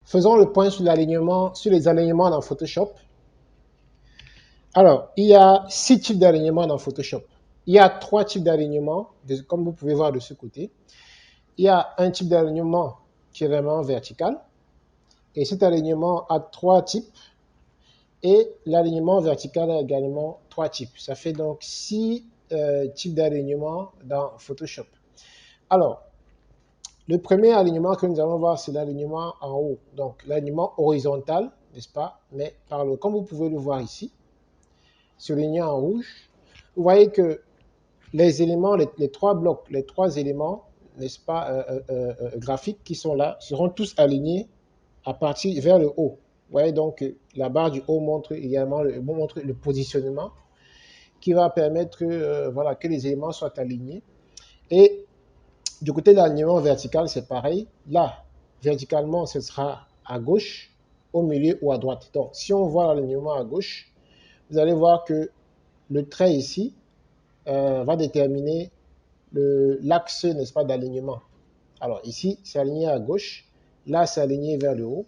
Faisons le point sur l'alignement, sur les alignements dans Photoshop. Alors, il y a 6 types d'alignements dans Photoshop. Il y a 3 types d'alignements, comme vous pouvez voir de ce côté. Il y a un type d'alignement qui est vraiment vertical. Et cet alignement a 3 types. Et l'alignement vertical a également 3 types. Ça fait donc 6 types d'alignement dans Photoshop. Alors, le premier alignement que nous allons voir, c'est l'alignement en haut. Donc, l'alignement horizontal, n'est-ce pas? Mais par le, comme vous pouvez le voir ici, surligné en rouge, vous voyez que les éléments, les 3 blocs, les 3 éléments, n'est-ce pas, graphiques qui sont là, seront tous alignés à partir vers le haut. Vous voyez donc la barre du haut montre également le positionnement qui va permettre voilà, que les éléments soient alignés. Et du côté de l'alignement vertical, c'est pareil. Là, verticalement, ce sera à gauche, au milieu ou à droite. Donc, si on voit l'alignement à gauche, vous allez voir que le trait ici va déterminer l'axe, n'est-ce pas, d'alignement. Alors, ici, c'est aligné à gauche. Là, c'est aligné vers le haut.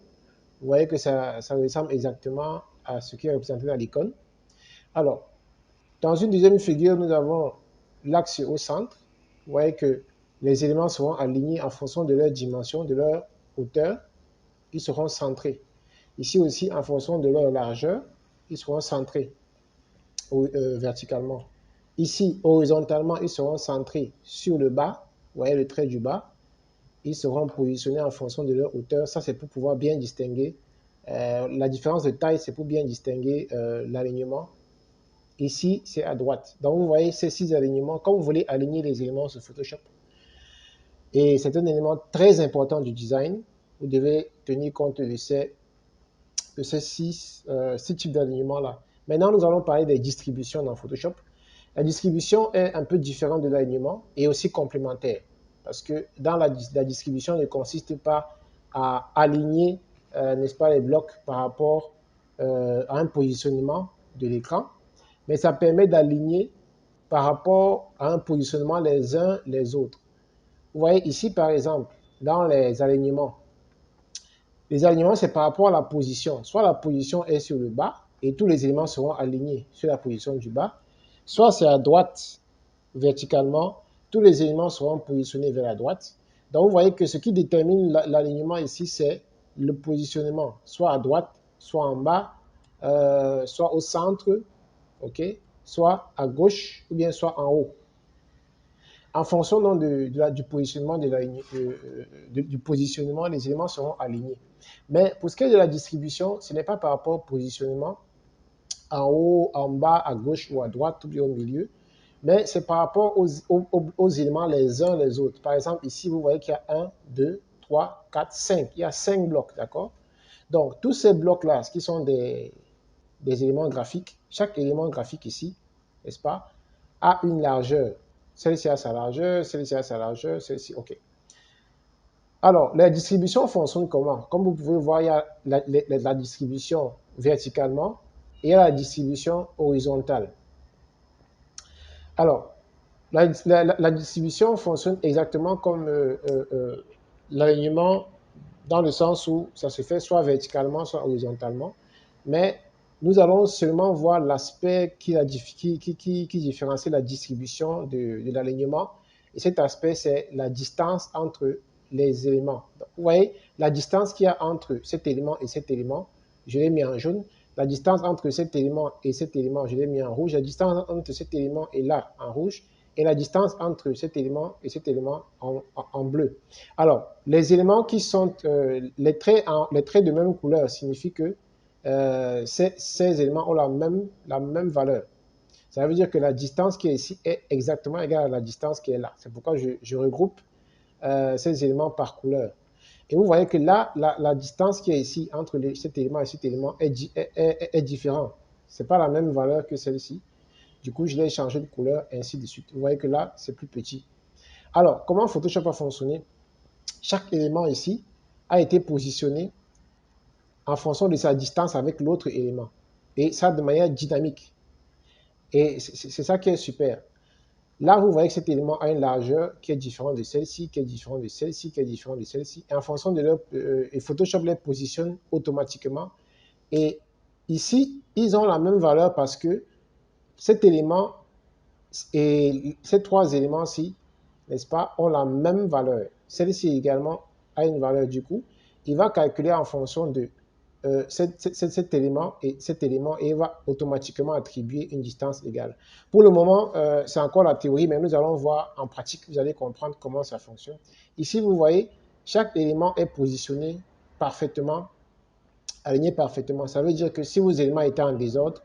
Vous voyez que ça ressemble exactement à ce qui est représenté dans l'icône. Alors, dans une deuxième figure, nous avons l'axe au centre. Vous voyez que les éléments seront alignés en fonction de leur dimension, de leur hauteur. Ils seront centrés. Ici aussi, en fonction de leur largeur, ils seront centrés verticalement. Ici, horizontalement, ils seront centrés sur le bas. Vous voyez le trait du bas. Ils seront positionnés en fonction de leur hauteur. Ça, c'est pour pouvoir bien distinguer. La différence de taille, c'est pour bien distinguer l'alignement. Ici, c'est à droite. Donc, vous voyez ces 6 alignements. Quand vous voulez aligner les éléments sur Photoshop, et c'est un élément très important du design, vous devez tenir compte de ces 6 types d'alignements-là. Maintenant, nous allons parler des distributions dans Photoshop. La distribution est un peu différente de l'alignement et aussi complémentaire. Parce que dans la distribution ne consiste pas à aligner, n'est-ce pas, les blocs par rapport à un positionnement de l'écran, mais ça permet d'aligner par rapport à un positionnement les uns les autres. Vous voyez ici, par exemple, dans les alignements, c'est par rapport à la position. Soit la position est sur le bas et tous les éléments seront alignés sur la position du bas, soit c'est à droite verticalement, tous les éléments seront positionnés vers la droite. Donc, vous voyez que ce qui détermine l'alignement ici, c'est le positionnement, soit à droite, soit en bas, soit au centre, ok, soit à gauche ou bien soit en haut. En fonction donc, du positionnement, du positionnement, les éléments seront alignés. Mais pour ce qui est de la distribution, ce n'est pas par rapport au positionnement, en haut, en bas, à gauche ou à droite, ou bien au milieu, mais c'est par rapport aux éléments les uns les autres. Par exemple, ici, vous voyez qu'il y a 1, 2, 3, 4, 5. Il y a 5 blocs, d'accord? Donc, tous ces blocs-là, qui sont des éléments graphiques, chaque élément graphique ici, n'est-ce pas, a une largeur. Celle-ci a sa largeur, celle-ci a sa largeur, celle-ci, OK. Alors, la distribution fonctionne comment? Comme vous pouvez voir, il y a la distribution verticalement et il y a la distribution horizontale. Alors, la distribution fonctionne exactement comme l'alignement dans le sens où ça se fait soit verticalement, soit horizontalement. Mais nous allons seulement voir l'aspect qui différencie la distribution de l'alignement. Et cet aspect, c'est la distance entre les éléments. Donc, vous voyez, la distance qu'il y a entre cet élément et cet élément, je l'ai mis en jaune. La distance entre cet élément et cet élément, je l'ai mis en rouge. La distance entre cet élément et là, en rouge. Et la distance entre cet élément et cet élément en bleu. Alors, les éléments qui sont, les traits de même couleur signifient que ces éléments ont la même valeur. Ça veut dire que la distance qui est ici est exactement égale à la distance qui est là. C'est pourquoi je regroupe ces éléments par couleur. Et vous voyez que là, la distance qui est ici entre cet élément et cet élément est différente. Ce n'est pas la même valeur que celle-ci. Du coup, je l'ai changé de couleur, et ainsi de suite. Vous voyez que là, c'est plus petit. Alors, comment Photoshop a fonctionné? Chaque élément ici a été positionné en fonction de sa distance avec l'autre élément. Et ça de manière dynamique. Et c'est ça qui est super. Là, vous voyez que cet élément a une largeur qui est différente de celle-ci, qui est différente de celle-ci, qui est différente de celle-ci. Et en fonction de leur... et Photoshop les positionne automatiquement. Et ici, ils ont la même valeur parce que cet élément et ces trois éléments-ci, n'est-ce pas, ont la même valeur. Celle-ci également a une valeur du coup. Il va calculer en fonction de cet élément et cet élément et il va automatiquement attribuer une distance égale. Pour le moment, c'est encore la théorie, mais nous allons voir en pratique, vous allez comprendre comment ça fonctionne. Ici, vous voyez, chaque élément est positionné parfaitement, aligné parfaitement. Ça veut dire que si vos éléments étaient en désordre,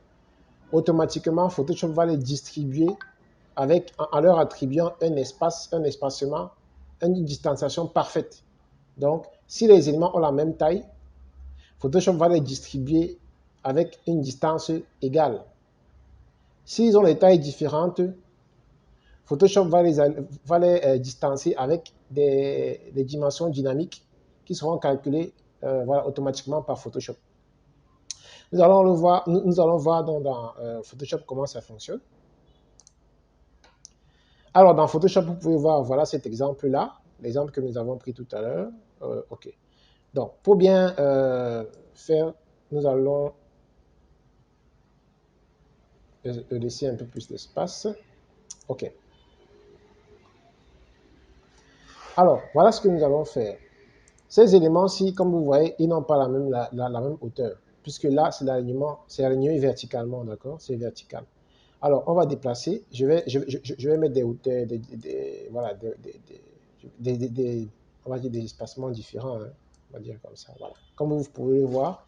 automatiquement, Photoshop va les distribuer en leur attribuant un espace, un espacement, une distanciation parfaite. Donc, si les éléments ont la même taille, Photoshop va les distribuer avec une distance égale. S'ils ont des tailles différentes, Photoshop va les distancer avec des dimensions dynamiques qui seront calculées voilà, automatiquement par Photoshop. Nous allons voir dans Photoshop comment ça fonctionne. Alors, dans Photoshop, vous pouvez voir, voilà cet exemple-là, l'exemple que nous avons pris tout à l'heure. OK. Donc, pour bien faire, nous allons laisser un peu plus d'espace. OK. Alors, voilà ce que nous allons faire. Ces éléments-ci, comme vous voyez, ils n'ont pas la même hauteur, puisque là, c'est aligné verticalement, d'accord? C'est vertical. Alors, on va déplacer. Je vais mettre des hauteurs, voilà, on va dire des espacements différents, hein, on va dire comme ça. Voilà. Comme vous pouvez le voir,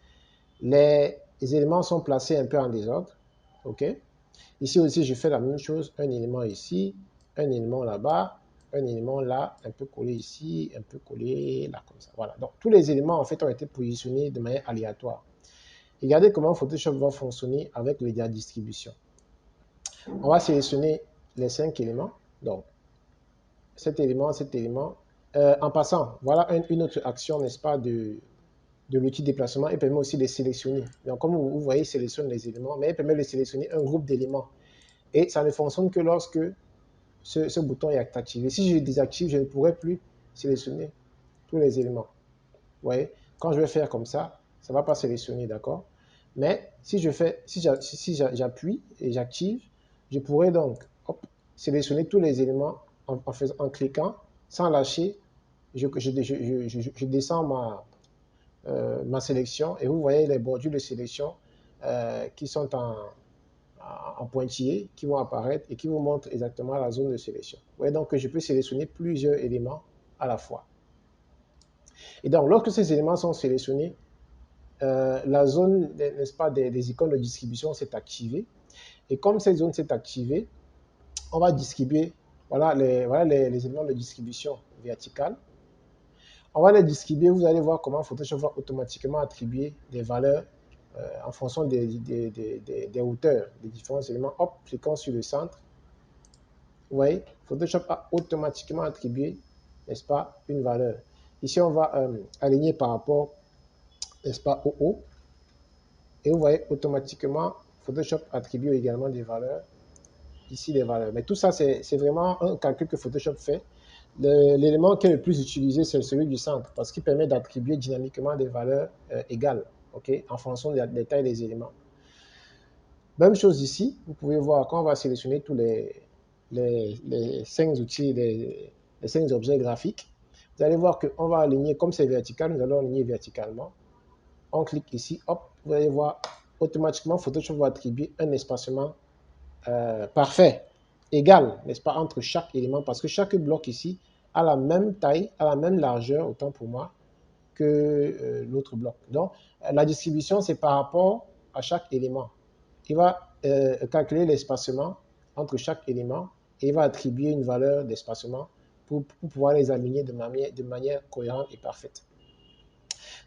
les éléments sont placés un peu en désordre. OK? Ici aussi, je fais la même chose. Un élément ici, un élément là-bas, un élément là, un peu collé ici, un peu collé là, comme ça. Voilà. Donc, tous les éléments, en fait, ont été positionnés de manière aléatoire. Regardez comment Photoshop va fonctionner avec les distributions. On va sélectionner les 5 éléments. Donc, cet élément, cet élément. En passant, voilà une autre action, n'est-ce pas, de l'outil déplacement. Elle permet aussi de sélectionner. Donc, comme vous voyez, il sélectionne les éléments, mais elle permet de sélectionner un groupe d'éléments. Et ça ne fonctionne que lorsque ce bouton est activé. Si je le désactive, je ne pourrai plus sélectionner tous les éléments. Vous voyez, quand je vais faire comme ça ne va pas sélectionner, d'accord? Mais si j'appuie et j'active, je pourrais donc sélectionner tous les éléments en cliquant, sans lâcher. Je descends ma sélection et vous voyez les bordures de sélection qui sont en pointillé qui vont apparaître et qui vous montrent exactement la zone de sélection. Vous voyez donc que je peux sélectionner plusieurs éléments à la fois. Et donc, lorsque ces éléments sont sélectionnés, la zone, n'est-ce pas, des icônes de distribution s'est activée. Et comme cette zone s'est activée, on va distribuer, voilà les éléments de distribution verticale. On va les distribuer, vous allez voir comment Photoshop va automatiquement attribuer des valeurs en fonction des hauteurs des différents éléments. Hop, cliquons sur le centre. Vous voyez, Photoshop a automatiquement attribué, n'est-ce pas, une valeur. Ici, on va aligner par rapport, n'est-ce pas, au haut. Et vous voyez, automatiquement, Photoshop attribue également des valeurs. Ici, des valeurs. Mais tout ça, c'est vraiment un calcul que Photoshop fait. L'élément qui est le plus utilisé, c'est celui du centre, parce qu'il permet d'attribuer dynamiquement des valeurs égales, okay, en fonction des tailles des éléments. Même chose ici, vous pouvez voir, quand on va sélectionner tous les 5 outils, les 5 objets graphiques, vous allez voir qu'on va aligner, comme c'est vertical, nous allons aligner verticalement. On clique ici, hop, vous allez voir, automatiquement, Photoshop va attribuer un espacement parfait, égal, n'est-ce pas, entre chaque élément, parce que chaque bloc ici a la même taille, a la même largeur, autant pour moi, que l'autre bloc. Donc, la distribution, c'est par rapport à chaque élément. Il va calculer l'espacement entre chaque élément et il va attribuer une valeur d'espacement pour pouvoir les aligner de manière cohérente et parfaite.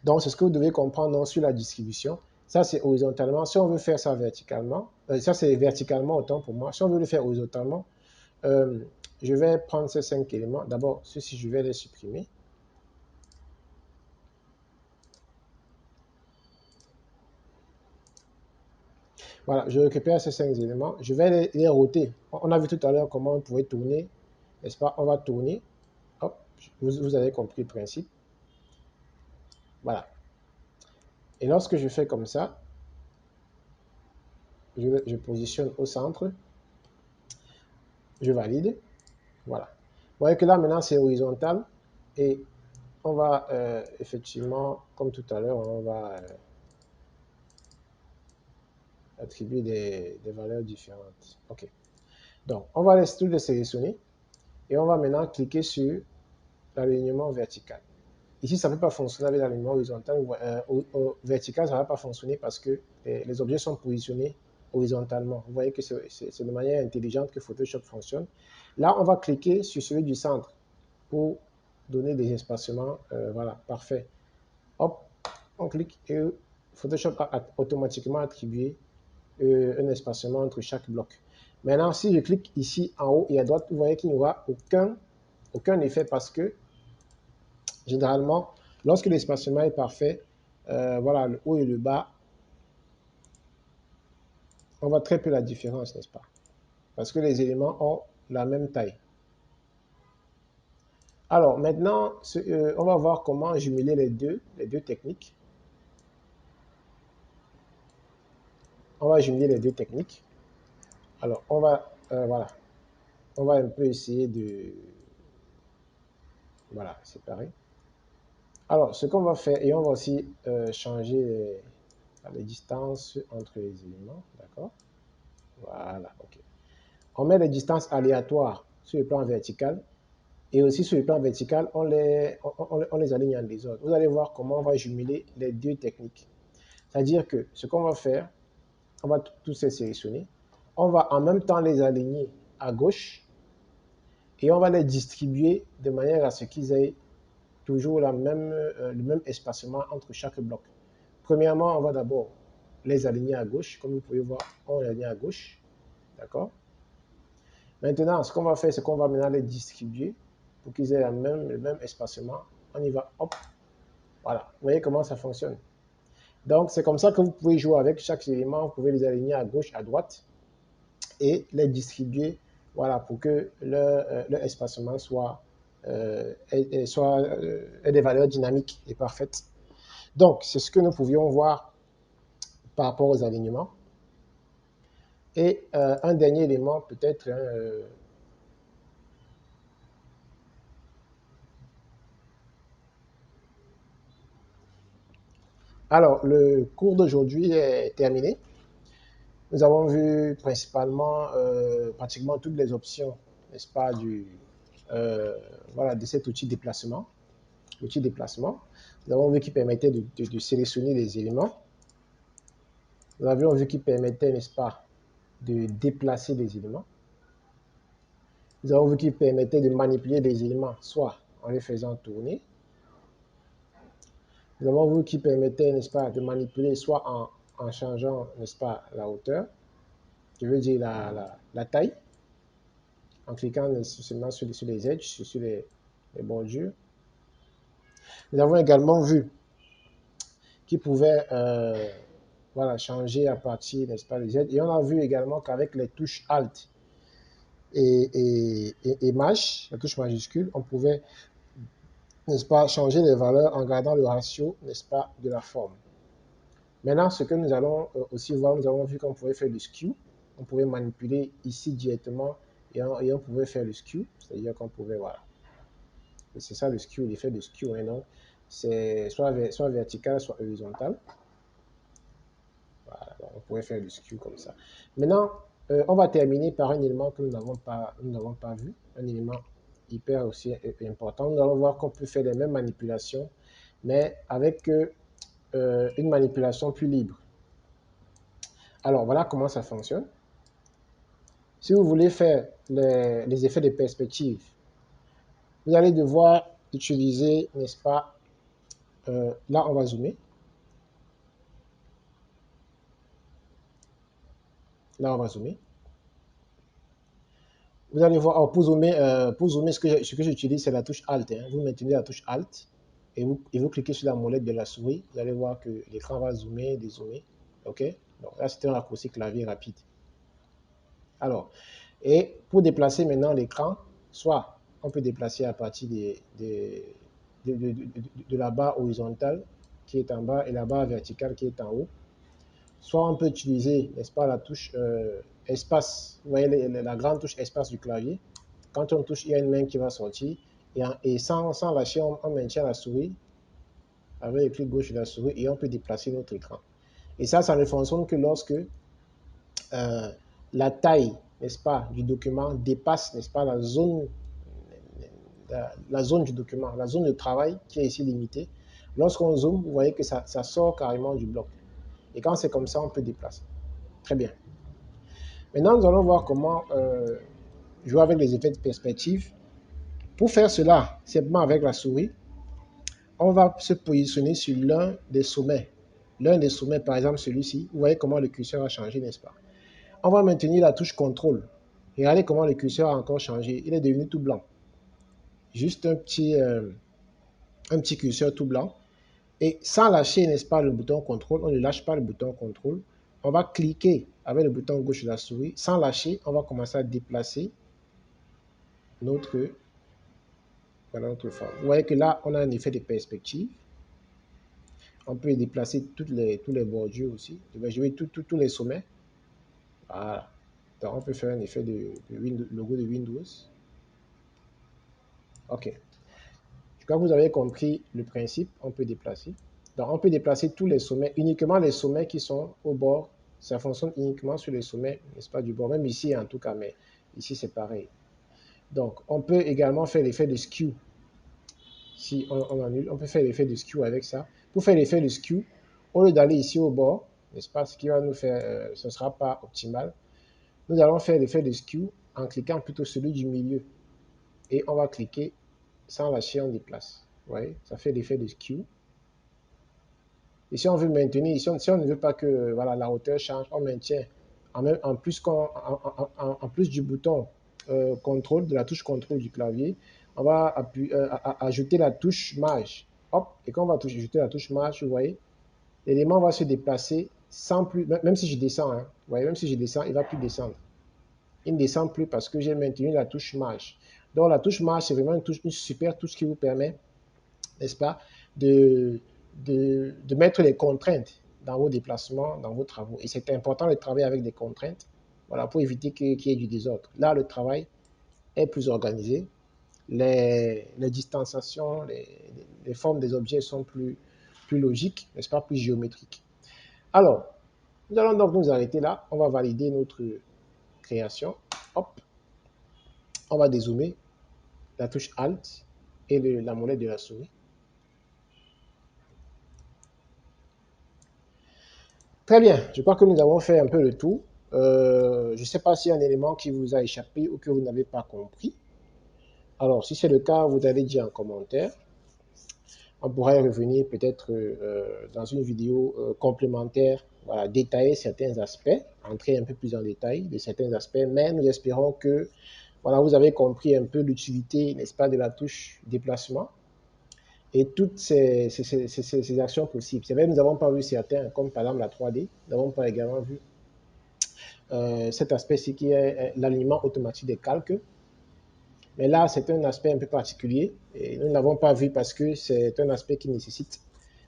Donc, c'est ce que vous devez comprendre sur la distribution. Ça, c'est horizontalement. Si on veut faire ça verticalement, ça, c'est verticalement autant pour moi. Si on veut le faire horizontalement, je vais prendre ces 5 éléments. D'abord, ceux-ci, je vais les supprimer. Voilà, je récupère ces 5 éléments. Je vais les router. On a vu tout à l'heure comment on pouvait tourner, n'est-ce pas? On va tourner. Hop, vous avez compris le principe. Voilà. Et lorsque je fais comme ça, je positionne au centre, je valide. Voilà. Vous voyez que là, maintenant, c'est horizontal. Et on va effectivement, comme tout à l'heure, on va attribuer des valeurs différentes. OK. Donc, on va tout les sélectionner. Et on va maintenant cliquer sur l'alignement vertical. Ici, ça ne peut pas fonctionner avec l'alignement horizontal ou vertical, ça ne va pas fonctionner parce que les objets sont positionnés horizontalement. Vous voyez que c'est de manière intelligente que Photoshop fonctionne. Là, on va cliquer sur celui du centre pour donner des espacements. Voilà, parfait. Hop, on clique et Photoshop a automatiquement attribué un espacement entre chaque bloc. Maintenant, si je clique ici en haut et à droite, vous voyez qu'il n'y aura aucun effet parce que généralement, lorsque l'espacement est parfait, voilà, le haut et le bas, on voit très peu la différence, n'est-ce pas? Parce que les éléments ont la même taille. Alors maintenant, on va voir comment jumeler les deux techniques. On va jumeler les deux techniques. Alors, voilà, on va un peu essayer de, voilà, séparer. Alors, ce qu'on va faire, et on va aussi changer les distances entre les éléments, d'accord? Voilà, ok. On met les distances aléatoires sur le plan vertical et aussi sur le plan vertical, on les aligne en désordre. Vous allez voir comment on va jumeler les deux techniques. C'est-à-dire que ce qu'on va faire, on va tous les sélectionner. On va en même temps les aligner à gauche et on va les distribuer de manière à ce qu'ils aient toujours le même espacement entre chaque bloc. Premièrement, on va d'abord les aligner à gauche. Comme vous pouvez voir, on les aligne à gauche. D'accord? Maintenant, ce qu'on va faire, c'est qu'on va maintenant les distribuer pour qu'ils aient le même espacement. On y va, hop, voilà. Vous voyez comment ça fonctionne. Donc, c'est comme ça que vous pouvez jouer avec chaque élément. Vous pouvez les aligner à gauche, à droite et les distribuer, voilà, pour que leur espacement ait des valeurs dynamiques et parfaites. Donc, c'est ce que nous pouvions voir par rapport aux alignements. Et un dernier élément, peut-être, alors, le cours d'aujourd'hui est terminé. Nous avons vu principalement, pratiquement toutes les options, n'est-ce pas, voilà, de cet outil déplacement. L'outil déplacement. Nous avons vu qu'il permettait de sélectionner les éléments. Nous avions vu qu'il permettait, n'est-ce pas, de déplacer les éléments. Nous avons vu qu'il permettait de manipuler les éléments, soit en les faisant tourner. Nous avons vu qu'il permettait, n'est-ce pas, de manipuler soit en changeant, n'est-ce pas, la hauteur, je veux dire la taille, en cliquant seulement sur les edges, sur les bordures. Nous avons également vu qu'il pouvait voilà, changer à partir, n'est-ce pas, des edges. Et on a vu également qu'avec les touches Alt et Maj, la touche majuscule, on pouvait, n'est-ce pas, changer les valeurs en gardant le ratio, n'est-ce pas, de la forme. Maintenant, ce que nous allons aussi voir, nous avons vu qu'on pouvait faire du skew. On pouvait manipuler ici directement et on pouvait faire le skew, c'est-à-dire qu'on pouvait, voilà. C'est ça le skew, l'effet de skew. Hein, donc, c'est soit vertical, soit horizontal. Voilà, on pourrait faire le skew comme ça. Maintenant, on va terminer par un élément que nous n'avons pas vu, un élément hyper aussi important. Nous allons voir qu'on peut faire les mêmes manipulations, mais avec une manipulation plus libre. Alors, voilà comment ça fonctionne. Si vous voulez faire les effets de perspective, vous allez devoir utiliser, n'est-ce pas, là, on va zoomer. Là, on va zoomer. Vous allez voir, pour zoomer, ce que j'utilise, c'est la touche Alt. Hein. Vous maintenez la touche Alt et vous cliquez sur la molette de la souris. Vous allez voir que l'écran va zoomer, dézoomer. OK? Donc là, c'est un raccourci clavier rapide. Alors, et pour déplacer maintenant l'écran, soit on peut déplacer à partir de la barre horizontale qui est en bas et la barre verticale qui est en haut. Soit on peut utiliser, n'est-ce pas, la touche espace. Vous voyez la grande touche espace du clavier. Quand on touche, il y a une main qui va sortir. Et sans lâcher, on maintient la souris avec le clic gauche de la souris et on peut déplacer notre écran. Et ça ne fonctionne que lorsque la taille, n'est-ce pas, du document dépasse, n'est-ce pas, la zone du document, la zone de travail qui est ici limitée. Lorsqu'on zoome, vous voyez que ça sort carrément du bloc. Et quand c'est comme ça, on peut déplacer. Très bien. Maintenant, nous allons voir comment jouer avec les effets de perspective. Pour faire cela, simplement avec la souris, on va se positionner sur l'un des sommets. L'un des sommets, par exemple celui-ci, vous voyez comment le curseur a changé, n'est-ce pas? On va maintenir la touche contrôle. Regardez comment le curseur a encore changé. Il est devenu tout blanc. Juste un petit curseur tout blanc. Et sans lâcher, n'est-ce pas, le bouton contrôle, on ne lâche pas le bouton contrôle. On va cliquer avec le bouton gauche de la souris. Sans lâcher, on va commencer à déplacer notre forme. Vous voyez que là, on a un effet de perspective. On peut déplacer tous les bordures aussi. Je vais jouer tous les sommets. Voilà. Donc, on peut faire un effet de logo de Windows. OK. Je crois que vous avez compris le principe. On peut déplacer. Donc, on peut déplacer tous les sommets, uniquement les sommets qui sont au bord. Ça fonctionne uniquement sur les sommets, n'est-ce pas, du bord. Même ici, en tout cas, mais ici, c'est pareil. Donc, on peut également faire l'effet de skew. Si on annule, on peut faire l'effet de skew avec ça. Pour faire l'effet de skew, au lieu d'aller ici au bord, n'est-ce pas, ce qui va nous faire, ce ne sera pas optimal. Nous allons faire l'effet de skew en cliquant plutôt celui du milieu. Et on va cliquer sans lâcher, on déplace. Vous voyez, ça fait l'effet de skew. Et si on veut maintenir, si on ne veut pas que voilà, la hauteur change, on maintient en plus du bouton contrôle, de la touche contrôle du clavier, on va ajouter la touche marge. Hop, et quand on va ajouter la touche marge, vous voyez, l'élément va se déplacer sans plus, même si je descends, hein, vous voyez, même si je descends, il ne va plus descendre. Il ne descend plus parce que j'ai maintenu la touche marge. Donc la touche marge, c'est vraiment une super touche qui vous permet, n'est-ce pas, de mettre les contraintes dans vos déplacements, dans vos travaux. Et c'est important de travailler avec des contraintes, voilà, pour éviter qu'il y ait du désordre. Là, le travail est plus organisé. Les distanciations, les formes des objets sont plus logiques, n'est-ce pas, plus géométriques. Alors, nous allons donc nous arrêter là. On va valider notre création. Hop, on va dézoomer la touche Alt et la molette de la souris. Très bien, je crois que nous avons fait un peu le tour. Je ne sais pas s'il y a un élément qui vous a échappé ou que vous n'avez pas compris. Alors, si c'est le cas, vous allez dire en commentaire. On pourrait revenir peut-être dans une vidéo complémentaire, voilà, détailler certains aspects, entrer un peu plus en détail de certains aspects, mais nous espérons que voilà, vous avez compris un peu l'utilité, n'est-ce pas, de la touche déplacement et toutes ces actions possibles. C'est vrai, nous n'avons pas vu certains, comme par exemple la 3D, nous n'avons pas également vu cet aspect-ci qui est l'alignement automatique des calques. Mais là, c'est un aspect un peu particulier et nous ne l'avons pas vu parce que c'est un aspect qui nécessite,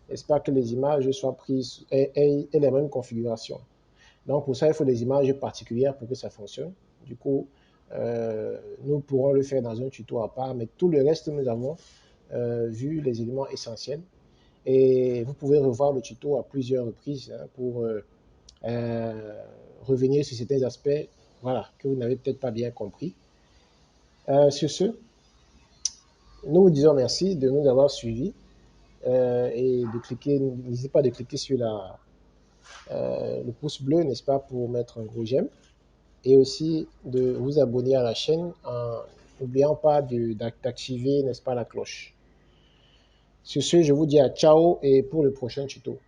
n'est-ce pas, que les images soient prises et la même configuration. Donc, pour ça, il faut des images particulières pour que ça fonctionne. Du coup, nous pourrons le faire dans un tuto à part, mais tout le reste, nous avons vu les éléments essentiels. Et vous pouvez revoir le tuto à plusieurs reprises hein, pour revenir sur certains aspects voilà, que vous n'avez peut-être pas bien compris. Sur ce, nous vous disons merci de nous avoir suivis et de cliquer, n'hésitez pas de cliquer sur le pouce bleu, n'est-ce pas, pour mettre un gros j'aime et aussi de vous abonner à la chaîne en n'oubliant pas d'activer, n'est-ce pas, la cloche. Sur ce, je vous dis à ciao et pour le prochain tuto.